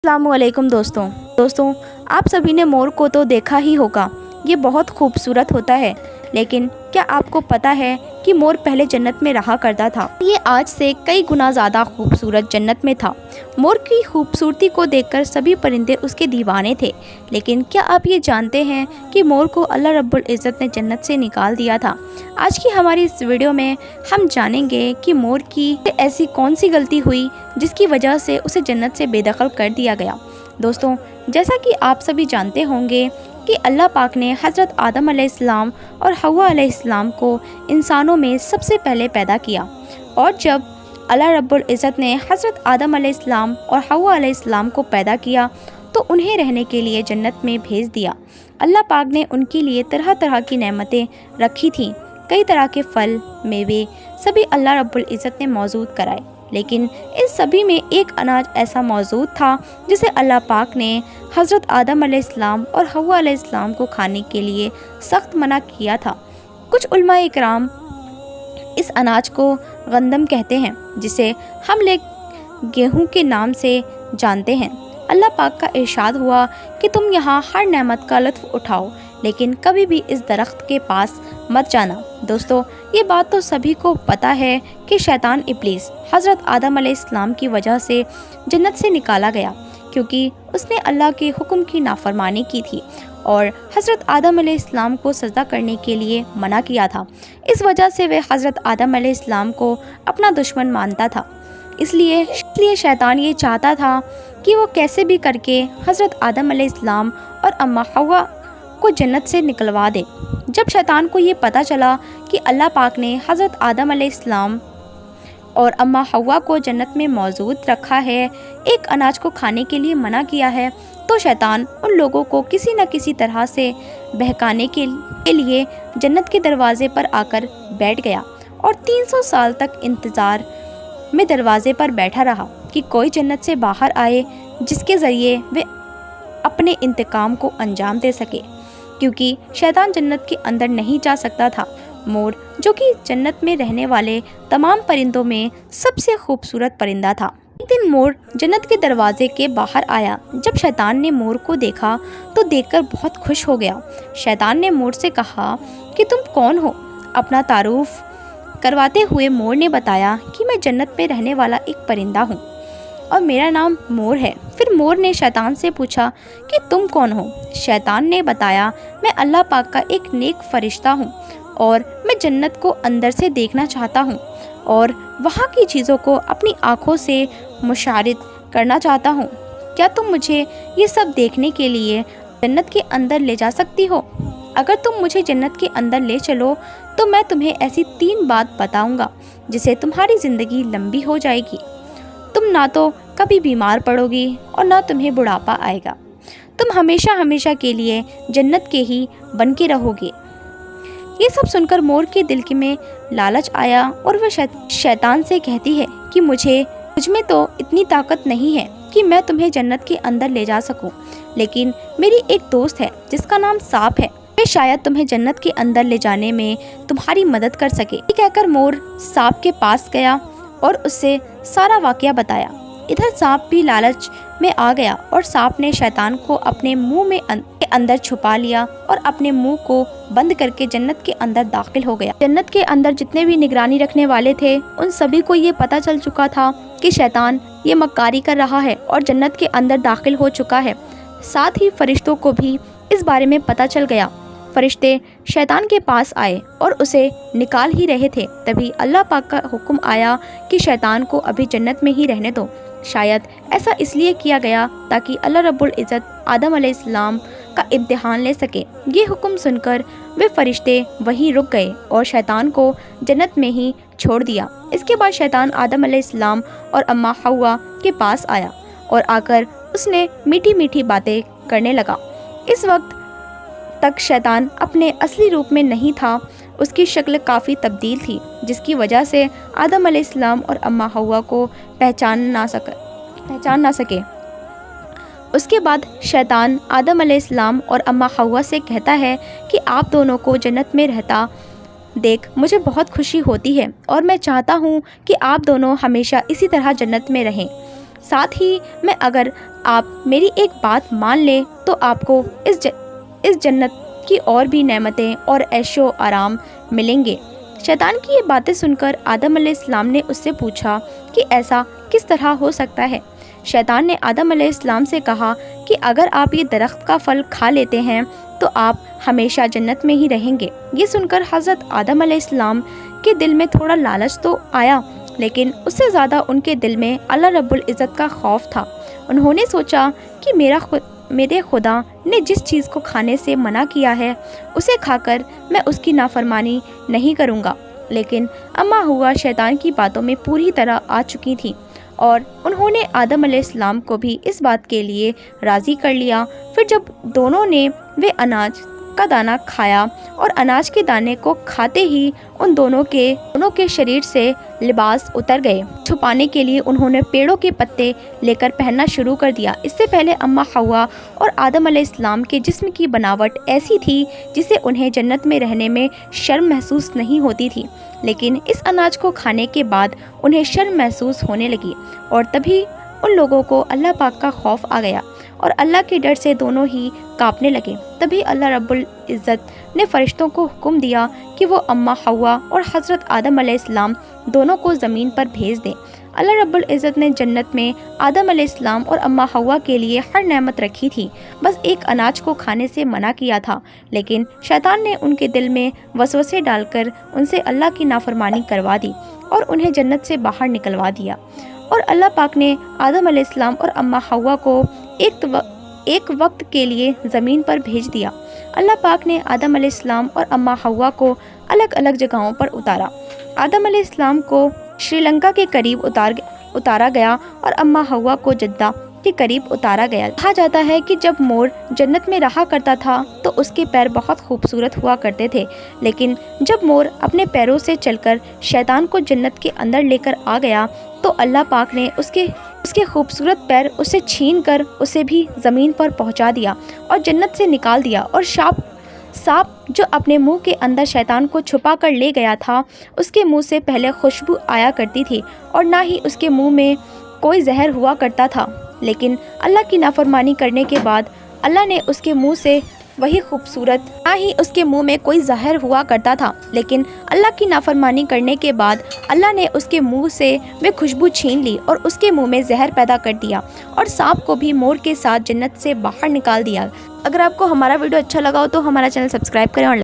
अस्सलामुअलैकुम दोस्तों आप सभी ने मोर को तो देखा ही होगा। ये बहुत खूबसूरत होता है, लेकिन क्या आपको पता है कि मोर पहले जन्नत में रहा करता था। ये आज से कई गुना ज़्यादा खूबसूरत जन्नत में था। मोर की खूबसूरती को देखकर सभी परिंदे उसके दीवाने थे। लेकिन क्या आप ये जानते हैं कि मोर को अल्लाह रब्बुल इज़्ज़त ने जन्नत से निकाल दिया था। आज की हमारी इस वीडियो में हम जानेंगे कि मोर की ऐसी कौन सी गलती हुई जिसकी वजह से उसे जन्नत से बेदखल कर दिया गया। दोस्तों, जैसा कि आप सभी जानते होंगे कि अल्लाह पाक ने हज़रत आदम अलैहिस्सलाम और हव्वा अलैहिस्सलाम को इंसानों में सबसे पहले पैदा किया, और जब अल्लाह रब्बुल इज़्ज़त ने हज़रत आदम अलैहिस्सलाम और हव्वा अलैहिस्सलाम को पैदा किया तो उन्हें रहने के लिए जन्नत में भेज दिया। अल्लाह पाक ने उनके लिए तरह तरह की नेमतें रखी थीं, कई तरह के फल, मेवे सभी अल्लाह रब्बुल इज़्ज़त ने मौजूद कराए। लेकिन इन सभी में एक अनाज ऐसा मौजूद था जिसे अल्लाह पाक ने हज़रत आदम अलैहिस्सलाम और हव्वा अलैहिस्सलाम को खाने के लिए सख्त मना किया था। कुछ उलमा इकराम इस अनाज को गंदम कहते हैं, जिसे हम लोग गेहूं के नाम से जानते हैं। अल्लाह पाक का इरशाद हुआ कि तुम यहाँ हर नेमत का लुत्फ़ उठाओ, लेकिन कभी भी इस दरख्त के पास मत जाना। दोस्तों, ये बात तो सभी को पता है कि शैतान इब्लीस हज़रत आदम अलैहिस्सलाम की वजह से जन्नत से निकाला गया, क्योंकि उसने अल्लाह के हुक्म की नाफरमानी की थी और हज़रत आदम अलैहिस्सलाम को सजदा करने के लिए मना किया था। इस वजह से वह हज़रत आदम अलैहिस्सलाम को अपना दुश्मन मानता था। इसलिए शैतान ये चाहता था कि वो कैसे भी करके हज़रत आदम अलैहिस्सलाम और अम्मा हव्वा को जन्नत से निकलवा दे। जब शैतान को ये पता चला कि अल्लाह पाक ने हज़रत आदम अलैहिस्सलाम और अम्मा हव्वा को जन्नत में मौजूद रखा है, एक अनाज को खाने के लिए मना किया है, तो शैतान उन लोगों को किसी न किसी तरह से बहकाने के लिए जन्नत के दरवाज़े पर आकर बैठ गया और 300 साल तक इंतज़ार में दरवाज़े पर बैठा रहा कि कोई जन्नत से बाहर आए जिसके ज़रिए वे अपने इंतकाम को अंजाम दे सके, क्योंकि शैतान जन्नत के अंदर नहीं जा सकता था। मोर, जो कि जन्नत में रहने वाले तमाम परिंदों में सबसे खूबसूरत परिंदा था। एक दिन मोर जन्नत के दरवाजे के बाहर आया। जब शैतान ने मोर को देखा तो देखकर बहुत खुश हो गया। शैतान ने मोर से कहा कि तुम कौन हो। अपना तारुफ करवाते हुए मोर ने बताया कि मैं जन्नत में रहने वाला एक परिंदा हूँ और मेरा नाम मोर है। फिर मोर ने शैतान से पूछा कि तुम कौन हो। शैतान ने बताया, मैं अल्लाह पाक का एक नेक फरिश्ता हूँ और मैं जन्नत को अंदर से देखना चाहता हूँ और वहाँ की चीज़ों को अपनी आँखों से मुशाहिद करना चाहता हूँ। क्या तुम मुझे ये सब देखने के लिए जन्नत के अंदर ले जा सकती हो? अगर तुम मुझे जन्नत के अंदर ले चलो तो मैं तुम्हें ऐसी 3 बात बताऊँगा जिससे तुम्हारी ज़िंदगी लंबी हो जाएगी। तुम ना तो कभी बीमार पड़ोगी और ना तुम्हें बुढ़ापा आएगा। तुम हमेशा हमेशा के लिए जन्नत के ही बन के रहोगे। ये सब सुनकर मोर के दिल में लालच आया और वह शैतान से कहती है कि मुझ में तो इतनी ताकत नहीं है कि मैं तुम्हें जन्नत के अंदर ले जा सकूं, लेकिन मेरी एक दोस्त है जिसका नाम सांप है, वह शायद तुम्हें जन्नत के अंदर ले जाने में तुम्हारी मदद कर सके। ये कहकर मोर सांप के पास गया और उससे सारा वाकया बताया। इधर सांप भी लालच में आ गया और सांप ने शैतान को अपने मुंह में अंदर छुपा लिया और अपने मुंह को बंद करके जन्नत के अंदर दाखिल हो गया। जन्नत के अंदर जितने भी निगरानी रखने वाले थे उन सभी को ये पता चल चुका था कि शैतान ये मक्कारी कर रहा है और जन्नत के अंदर दाखिल हो चुका है। साथ ही फरिश्तों को भी इस बारे में पता चल गया। फरिश्ते शैतान के पास आए और उसे निकाल ही रहे थे, तभी अल्लाह पाक का हुक्म आया कि शैतान को अभी जन्नत में ही रहने दो। शायद ऐसा इसलिए किया गया ताकि अल्लाह रब्बुल इज़्ज़त आदम अलैहिस्सलाम का इम्तिहान ले सके। ये हुक्म सुनकर वे फरिश्ते वहीं रुक गए और शैतान को जन्नत में ही छोड़ दिया। इसके बाद शैतान आदम अलैहिस्सलाम और अम्मा हव्वा के पास आया और आकर उसने मीठी मीठी बातें करने लगा। इस वक्त तक शैतान अपने असली रूप में नहीं था, उसकी शक्ल काफ़ी तब्दील थी, जिसकी वजह से आदम अलैहिस्सलाम और अम्मा हव्वा को पहचान ना सके। उसके बाद शैतान आदम अलैहिस्सलाम और अम्मा हव्वा से कहता है कि आप दोनों को जन्नत में रहता देख मुझे बहुत खुशी होती है और मैं चाहता हूँ कि आप दोनों हमेशा इसी तरह जन्नत में रहें। ساتھ ہی میں اگر آپ میری ایک بات مان لیں تو آپ کو اس جنت کی اور بھی نعمتیں اور عیش و آرام ملیں گے۔ شیطان کی یہ باتیں سن کر آدم علیہ السلام نے اس سے پوچھا کہ ایسا کس طرح ہو سکتا ہے؟ شیطان نے آدم علیہ السلام سے کہا کہ اگر آپ یہ درخت کا پھل کھا لیتے ہیں تو آپ ہمیشہ جنت میں ہی رہیں گے۔ یہ سن کر حضرت آدم علیہ السلام کے دل میں تھوڑا لالچ تو آیا، لیکن اس سے زیادہ ان کے دل میں اللہ رب العزت کا خوف تھا۔ انہوں نے سوچا کہ میرے خدا نے جس چیز کو کھانے سے منع کیا ہے اسے کھا کر میں اس کی نافرمانی نہیں کروں گا۔ لیکن اما ہوا شیطان کی باتوں میں پوری طرح آ چکی تھی اور انہوں نے آدم علیہ السلام کو بھی اس بات کے لیے راضی کر لیا۔ پھر جب دونوں نے وہ اناج کا دانہ کھایا اور اناج کے دانے کو کھاتے ہی ان دونوں کے شریر سے لباس اتر گئے۔ چھپانے کے لیے انہوں نے پیڑوں کے پتے لے کر پہننا شروع کر دیا۔ اس سے پہلے اما ہوا اور آدم علیہ السلام کے جسم کی بناوٹ ایسی تھی جسے انہیں جنت میں رہنے میں شرم محسوس نہیں ہوتی تھی، لیکن اس اناج کو کھانے کے بعد انہیں شرم محسوس ہونے لگی اور تبھی ان لوگوں کو اللہ پاک کا خوف آ گیا اور اللہ کے ڈر سے دونوں ہی کانپنے لگے۔ تبھی اللہ رب العزت نے فرشتوں کو حکم دیا کہ وہ اما ہوا اور حضرت آدم علیہ السلام دونوں کو زمین پر بھیج دیں۔ اللہ رب العزت نے جنت میں آدم علیہ السلام اور اما ہوا کے لیے ہر نعمت رکھی تھی، بس ایک اناج کو کھانے سے منع کیا تھا، لیکن شیطان نے ان کے دل میں وسوسے ڈال کر ان سے اللہ کی نافرمانی کروا دی اور انہیں جنت سے باہر نکلوا دیا۔ اور اللہ پاک نے آدم علیہ السلام اور اما ہوا کو ایک وقت کے لیے زمین پر بھیج دیا۔ اللہ پاک نے آدم علیہ السلام اور اما ہوا کو الگ الگ جگہوں پر اتارا۔ آدم علیہ السلام کو شری لنکا کے قریب اتارا گیا اور اما ہوا کو جدہ کے قریب اتارا گیا۔ کہا جاتا ہے کہ جب مور جنت میں رہا کرتا تھا تو اس کے پیر بہت خوبصورت ہوا کرتے تھے، لیکن جب مور اپنے پیروں سے چل کر شیطان کو جنت کے اندر لے کر آ گیا تو اللہ پاک نے اس کے خوبصورت پیر اسے چھین کر اسے بھی زمین پر پہنچا دیا اور جنت سے نکال دیا۔ اور سانپ جو اپنے منہ کے اندر شیطان کو چھپا کر لے گیا تھا، اس کے منہ سے پہلے خوشبو آیا کرتی تھی اور نہ ہی اس کے منہ میں کوئی زہر ہوا کرتا تھا، لیکن اللہ کی نافرمانی کرنے کے بعد اللہ نے اس کے منہ سے وہی خوبصورت، نہ ہی اس کے منہ میں کوئی زہر ہوا کرتا تھا، لیکن اللہ کی نافرمانی کرنے کے بعد اللہ نے اس کے منہ سے وہ خوشبو چھین لی اور اس کے منہ میں زہر پیدا کر دیا اور سانپ کو بھی مور کے ساتھ جنت سے باہر نکال دیا۔ اگر آپ کو ہمارا ویڈیو اچھا لگا ہو تو ہمارا چینل سبسکرائب کریں اور